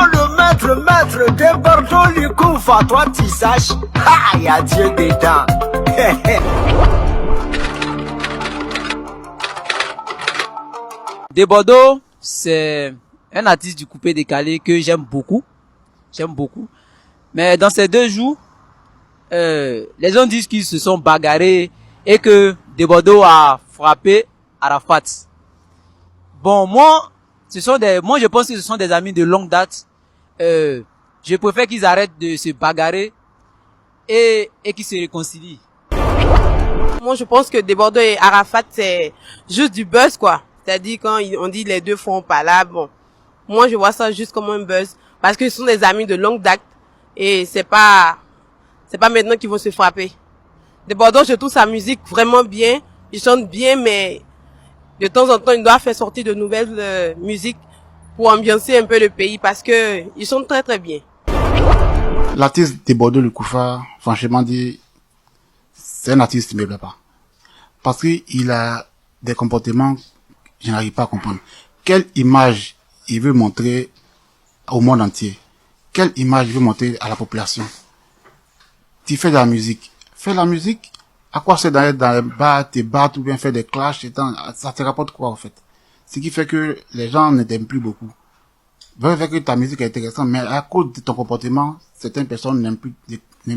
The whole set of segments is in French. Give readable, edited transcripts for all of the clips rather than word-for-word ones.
le maître de Bordeaux lui couvre, toi tu saches, ah, y a Dieu dedans. De Bordeaux, c'est un artiste du coupé décalé que j'aime beaucoup. J'aime beaucoup. Mais dans ces 2 jours, les gens disent qu'ils se sont bagarrés et que De Bordeaux a frappé Arafat. Bon, moi, je pense que ce sont des amis de longue date. Je préfère qu'ils arrêtent de se bagarrer et qu'ils se réconcilient. Moi, je pense que De Bordeaux et Arafat, c'est juste du buzz, quoi. C'est-à-dire, quand on dit les deux font pas là, bon. Moi, je vois ça juste comme un buzz. Parce que ce sont des amis de longue date. Et c'est pas maintenant qu'ils vont se frapper. De Bordeaux, je trouve sa musique vraiment bien. Il chante bien, mais de temps en temps, il doit faire sortir de nouvelles musiques pour ambiancer un peu le pays parce que ils chantent très très bien. L'artiste De Bordeaux le Koufa, franchement dit, c'est un artiste qui me plaît pas. Parce qu'il a des comportements que je n'arrive pas à comprendre. Quelle image il veut montrer au monde entier? Quelle image il veut montrer à la population? Tu fais de la musique. Fais la musique. À quoi c'est d'aller dans les bars, te battre ou bien faire des clashs, ça te rapporte quoi, en fait? Ce qui fait que les gens ne t'aiment plus beaucoup. Veut faire que ta musique est intéressante, mais à cause de ton comportement, certaines personnes n'aiment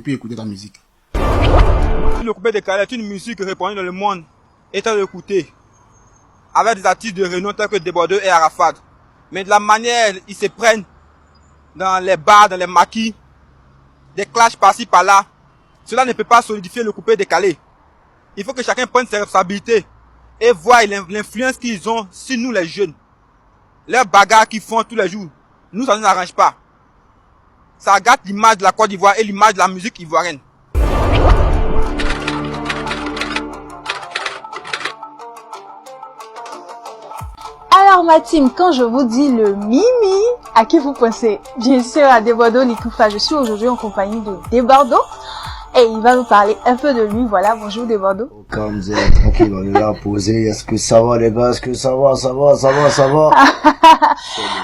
plus écouter ta musique. Le coupé décalé est une musique répandue dans le monde, étant écoutée, avec des artistes de renom tels que De Bordeaux et Arafat. Mais de la manière, ils se prennent dans les bars, dans les maquis, des clashs par-ci par-là, cela ne peut pas solidifier le coupé décalé. Il faut que chacun prenne ses responsabilités et voie l'influence qu'ils ont sur nous les jeunes. Leurs bagarres qu'ils font tous les jours, nous ça ne nous arrange pas. Ça gâte l'image de la Côte d'Ivoire et l'image de la musique ivoirienne. Alors ma team, quand je vous dis le Mimi, à qui vous pensez? Bien sûr à De Bordeaux Likoufa. Je suis aujourd'hui en compagnie de De Bordeaux et il va nous parler un peu de lui. Voilà, bonjour De Bordeaux. Comme vous êtes tranquille, on est là posé. Est-ce que ça va les gars? Est-ce que ça va?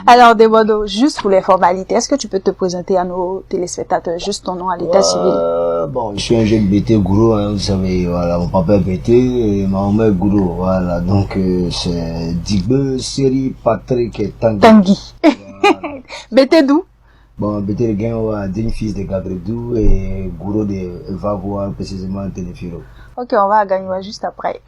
Alors De Bordeaux, juste pour les formalités, est-ce que tu peux te présenter à nos téléspectateurs, juste ton nom à l'état civil? Bon, je suis un jeune BT Gourou, hein, vous savez, voilà, mon papa est BT et ma maman est Gourou, voilà, donc c'est Digbe, Seri, Patrick et Tanguy. Tanguy. Voilà. BT d'où? Bon, BT le gain, ouais, d'un fils de Gabredou et Gourou de Vavois, précisément Téléfiro. Ok, on va à Gagnoua juste après.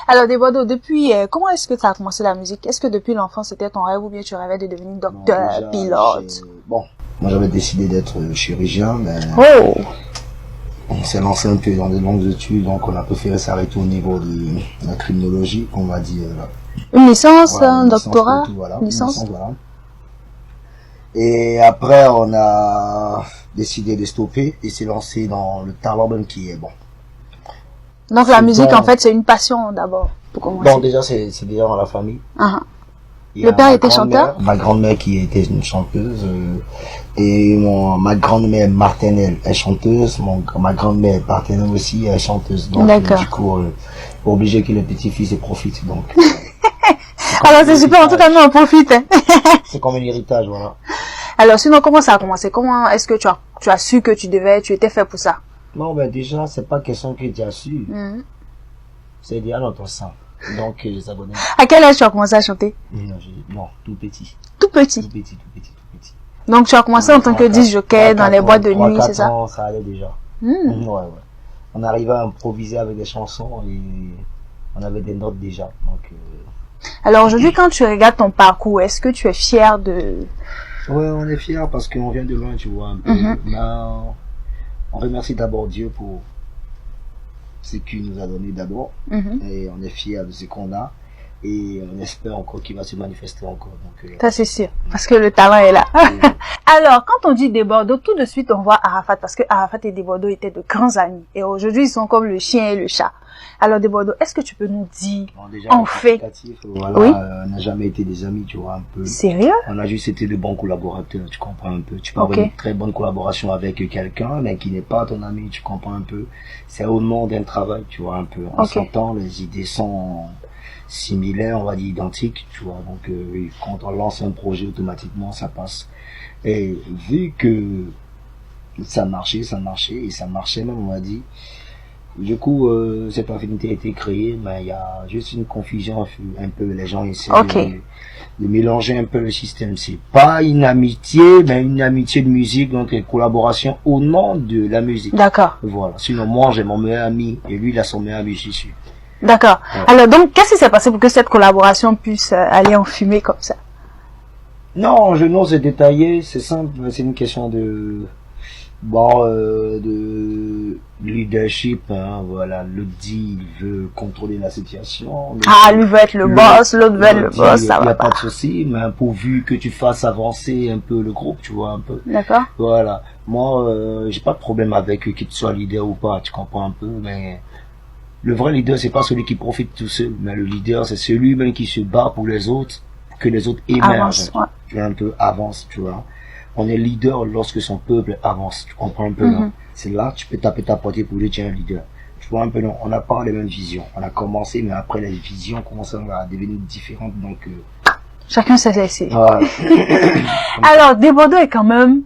Alors, De Bordeaux, depuis, comment est-ce que tu as commencé la musique? Est-ce que depuis l'enfance c'était ton rêve ou bien tu rêvais de devenir docteur, pilote? Bon, moi j'avais décidé d'être chirurgien, mais on s'est lancé un peu dans de longues études, donc on a préféré s'arrêter au niveau de la criminologie, on va dire. Une licence, voilà, un doctorat, voilà, licence. Voilà. Et après, on a décidé de stopper et s'est lancé dans le talent qui est bon. Donc la musique, en fait, c'est une passion d'abord, pour commencer. Bon, déjà, c'est déjà dans la famille. Le père était chanteur? Ma grand-mère qui était une chanteuse, et ma grand-mère maternelle est chanteuse, ma grand-mère paternelle aussi est chanteuse. Donc, du coup, obligé que le petit-fils profite, donc. Alors c'est super, en tout cas, nous on profite. C'est comme un héritage, voilà. Alors sinon, comment ça a commencé? Comment est-ce que tu as su que tu étais fait pour ça? Non, ben déjà, c'est pas question que tu as su. C'est déjà dans ton sang. Donc, les abonnés. À quel âge tu as commencé à chanter? Non, tout petit. Tout petit? Tout petit. Donc, tu as commencé en tant que disc jockey dans les boîtes de nuit, c'est ça? Ans, ça allait déjà. Ouais. On arrivait à improviser avec des chansons et on avait des notes déjà. Donc, alors aujourd'hui, quand tu regardes ton parcours, est-ce que tu es fier de... Ouais, on est fier parce qu'on vient de loin, tu vois, un peu. Mais on remercie d'abord Dieu pour ce qu'il nous a donné d'abord. Et on est fier de ce qu'on a. Et on espère encore qu'il va se manifester encore. Donc, ça c'est sûr, parce que le talent est là. Alors, quand on dit De Bordeaux, tout de suite on voit Arafat, parce que Arafat et De Bordeaux étaient de grands amis. Et aujourd'hui, ils sont comme le chien et le chat. Alors, De Bordeaux, est-ce que tu peux nous dire, déjà, en fait... Voilà, oui? On n'a jamais été des amis, tu vois, un peu. Sérieux? On a juste été de bons collaborateurs, tu comprends un peu. Tu peux avoir une très bonne collaboration avec quelqu'un, mais qui n'est pas ton ami, tu comprends un peu. C'est au nom d'un travail, tu vois, un peu. On s'entend, les idées sont similaires, on va dire identiques, tu vois. Donc quand on lance un projet, automatiquement ça passe. Et vu que ça marchait et ça marchait même, on va dire. Du coup, cette affinité a été créée, mais il y a juste une confusion un peu. Les gens essaient de mélanger un peu le système. C'est pas une amitié, mais une amitié de musique, donc une collaboration au nom de la musique. D'accord. Voilà. Sinon, moi, j'ai mon meilleur ami, et lui, il a son meilleur ami, je suis. D'accord. Ouais. Alors, donc, qu'est-ce qui s'est passé pour que cette collaboration puisse aller en fumée comme ça? Non, je n'ose détailler, c'est simple, c'est une question de de leadership, hein, voilà. L'autre dit, il veut contrôler la situation. Lui veut être le boss, l'autre veut être le boss, ça va pas. Il n'y a pas de souci, mais pourvu que tu fasses avancer un peu le groupe, tu vois, un peu. D'accord. Voilà. Moi, j'ai pas de problème avec qu'il soit leader ou pas, tu comprends un peu, mais le vrai leader, c'est pas celui qui profite tout seul, mais le leader, c'est celui même qui se bat pour les autres, pour que les autres émergent. Ouais. Tu vois, un peu avance, tu vois. On est leader lorsque son peuple avance, tu comprends un peu, non? C'est là, tu peux taper ta portée pour dire, tiens, un leader. Tu vois un peu, non? On n'a pas les mêmes visions. On a commencé, mais après, les visions commencent à devenir différentes, donc, chacun ses essais. Voilà. Alors, Desbordeaux est quand même,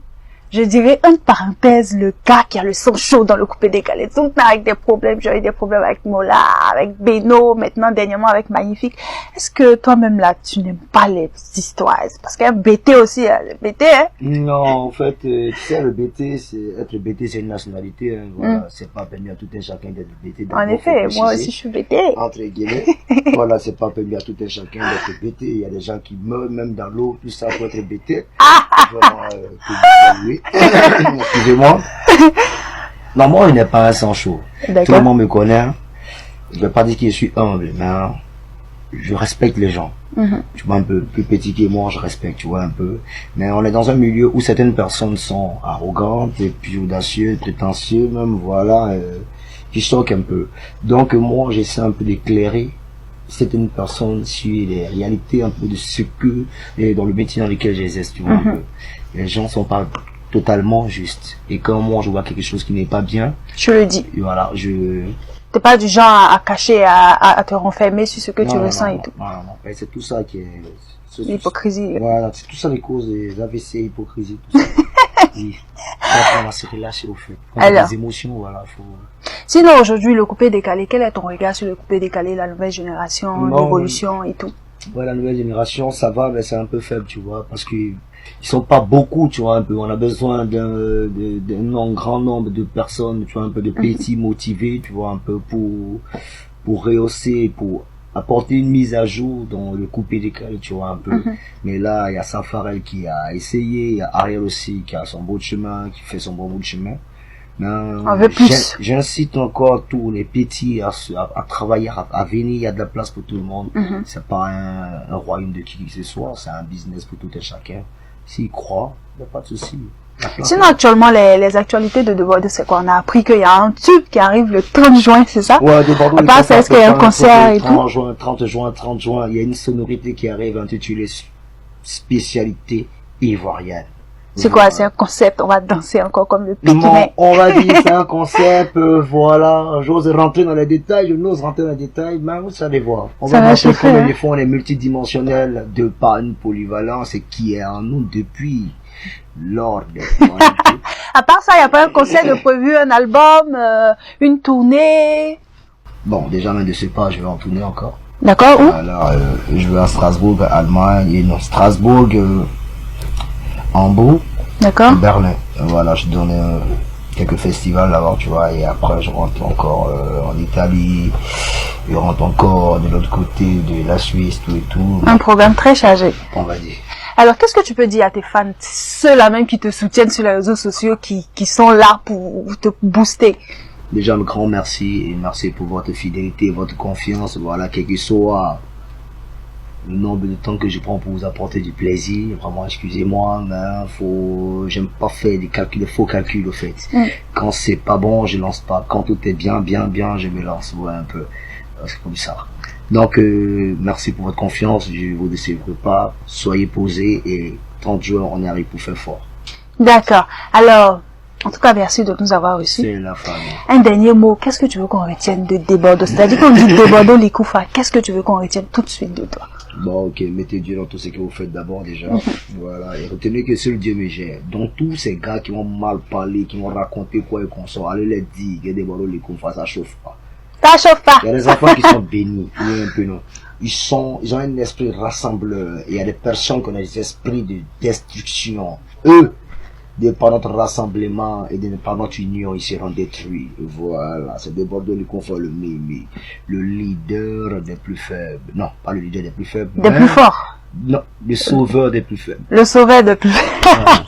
je dirais, une parenthèse, le gars qui a le son chaud dans le coupé décalé. Tout le temps avec des problèmes. J'ai eu des problèmes avec Mola, avec Beno, maintenant, dernièrement avec Magnifique. Est-ce que toi-même là, tu n'aimes pas les histoires? Parce qu'il y a BT aussi, hein, le BT, hein? Non, en fait, tu sais, le BT, être BT, c'est une nationalité, hein, voilà. C'est pas permis à tout un chacun d'être BT. En effet, moi aussi, je suis BT. Entre guillemets. Voilà, c'est pas permis à tout un chacun d'être BT. Il y a des gens qui meurent même dans l'eau, tout ça pour être BT. Vraiment, excusez-moi. Non, moi, il n'est pas un sang chaud. Tout le monde me connaît. Je vais pas dire que je suis humble, mais je respecte les gens. Tu vois, un peu plus petit que moi, je respecte, tu vois, un peu. Mais on est dans un milieu où certaines personnes sont arrogantes et puis audacieuses, prétentieuses, même, voilà, qui choquent un peu. Donc, moi, j'essaie un peu d'éclairer certaines personnes sur les réalités un peu de ce que, dans le métier dans lequel j'exerce, tu vois, un peu. Les gens sont pas totalement justes. Et quand moi, je vois quelque chose qui n'est pas bien, je le dis. Voilà, T'es pas du genre à cacher, à te renfermer sur ce que tu ressens et tout. Non. C'est tout ça qui est... L'hypocrisie. Voilà, c'est tout ça les causes des AVC, hypocrisie, tout ça. Oui. Après, on va se relâcher au fait. Alors, des émotions, voilà, faut... Sinon, aujourd'hui, le coupé décalé, quel est ton regard sur le coupé décalé, la nouvelle génération, l'évolution et tout? Ouais, la nouvelle génération, ça va, mais c'est un peu faible, tu vois, parce que ils sont pas beaucoup, tu vois, un peu. On a besoin d'un grand nombre de personnes, tu vois, un peu de petits motivés, tu vois, un peu pour rehausser, pour apporter une mise à jour dans le coupé décalé, tu vois, un peu. Mais là, il y a Safarel qui a essayé, il y a Ariel aussi qui a son bout de chemin, qui fait son bon bout de chemin. On veut plus. J'incite encore tous les petits à travailler, à venir, il y a de la place pour tout le monde. C'est pas un royaume de qui que ce soit, c'est un business pour tout et chacun. S'ils croient, il n'y a pas de souci. Sinon, actuellement, les actualités de Desbordeaux, c'est quoi? On a appris qu'il y a un tube qui arrive le 30 juin, c'est ça? Ouais, Desbordeaux. À part ça, est-ce qu'il y a un concert et tout? 30 juin, il y a une sonorité qui arrive intitulée Spécialité ivoirienne. C'est quoi? C'est un concept, on va danser encore comme le Pékinais. Non, on va dire c'est un concept, voilà. J'ose rentrer dans les détails, je n'ose rentrer dans les détails, mais vous allez voir. On va montrer comment les fonds, on est multidimensionnel de par une polyvalence et qui est en nous depuis lors des À part ça, il n'y a pas un concert de prévu, un album, une tournée? Bon, déjà, même de ce pas, je vais en tourner encore. D'accord, où? Alors, je vais à Strasbourg, Allemagne, et non, Strasbourg, Hambourg, Berlin. Voilà, je donne quelques festivals là-bas, tu vois, et après je rentre encore en Italie, je rentre encore de l'autre côté de la Suisse, tout et tout. Un programme très chargé. On va dire. Alors, qu'est-ce que tu peux dire à tes fans, ceux-là même qui te soutiennent sur les réseaux sociaux, qui sont là pour te booster? Déjà, un grand merci, et merci pour votre fidélité, votre confiance, voilà, quel que soit le nombre de temps que je prends pour vous apporter du plaisir. Vraiment, excusez-moi, mais j'aime pas faire des faux calculs, au fait. Quand c'est pas bon, je lance pas. Quand tout est bien, je me lance, ouais, un peu. C'est comme ça. Donc, merci pour votre confiance, je vous décevrai pas. Soyez posés et 30 jours, on arrive pour faire fort. D'accord. Alors, En tout cas, merci de nous avoir reçus. C'est la famille. Un dernier mot, qu'est-ce que tu veux qu'on retienne de Desbordeaux? C'est-à-dire qu'on dit Desbordeaux Likoufa, qu'est-ce que tu veux qu'on retienne tout de suite de toi? Bon, ok, mettez Dieu dans tout ce que vous faites d'abord déjà. Voilà, et retenez que seul Dieu me gère. Donc tous ces gars qui ont mal parlé, qui m'ont raconté quoi et qu'on sort, allez les dire que Desbordeaux Likoufa, ça chauffe pas. Ça chauffe pas. Il y a des enfants qui sont bénis, un peu non. Ils ont un esprit rassembleur. Il y a des personnes qui ont des esprits de destruction. Eux, par notre rassemblement et par notre union, ils seront détruits. Voilà, c'est Desbordeaux Likoufa, le Mimi, le leader des plus faibles. Non, pas le leader des plus faibles. Des plus forts. Non, le sauveur des plus faibles. Le sauveur des plus faibles.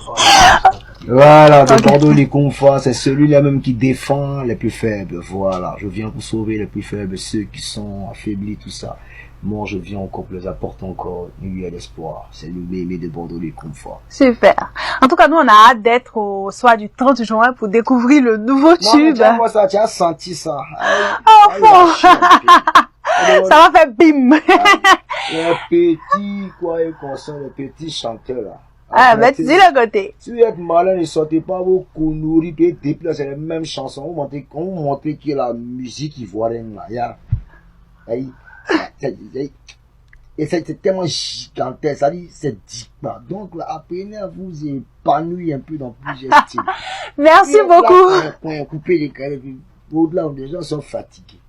Voilà, Desbordeaux Likoufa, c'est celui-là même qui défend les plus faibles. Voilà, je viens pour sauver les plus faibles, ceux qui sont affaiblis, tout ça. Moi, je viens encore pour les apporter encore une lueur d'espoir. C'est le Mimi de Desbordeaux Likoufa. Super. En tout cas, nous, on a hâte d'être au soir du 30 juin pour découvrir le nouveau tube. Moi, ça, tu as senti ça. Ça va faire bim. Les petits, quoi, ils concernent les petits chanteurs, là. Ah, mais tu dis le côté. Si vous êtes malin, ne sortez pas vos conneries, puis depuis là, c'est les mêmes chansons. On montre qu'il y a la musique ivoirienne, là. Et c'est tellement gigantesque, ça dit, c'est dit pas. Donc, là, apprenez à vous épanouir un peu dans plusieurs styles. Merci beaucoup. Couper les carrés, au-delà, les gens sont fatigués.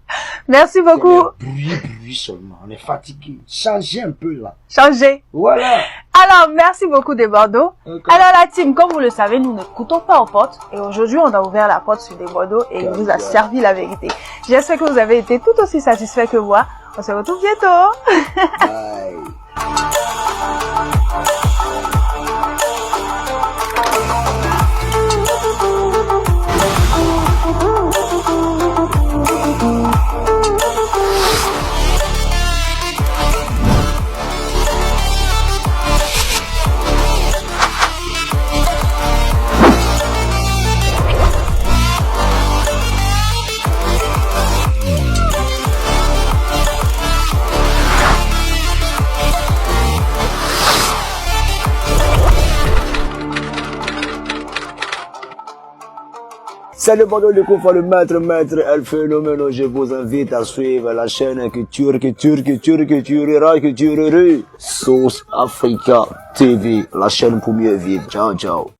Merci beaucoup. Bruit seulement. On est fatigué. Changez un peu là. Changez. Voilà. Alors, merci beaucoup Desbordeaux. Okay. Alors la team, comme vous le savez, nous ne coûtons pas aux portes. Et aujourd'hui, on a ouvert la porte sur Desbordeaux et il vous a servi la vérité. J'espère que vous avez été tout aussi satisfait que moi. On se retrouve bientôt. Bye. C'est le Desbordeaux Likoufa, le maître, El Phénomène. Je vous invite à suivre la chaîne Culture, Sauce Africa TV, la chaîne pour mieux vivre. Ciao, ciao.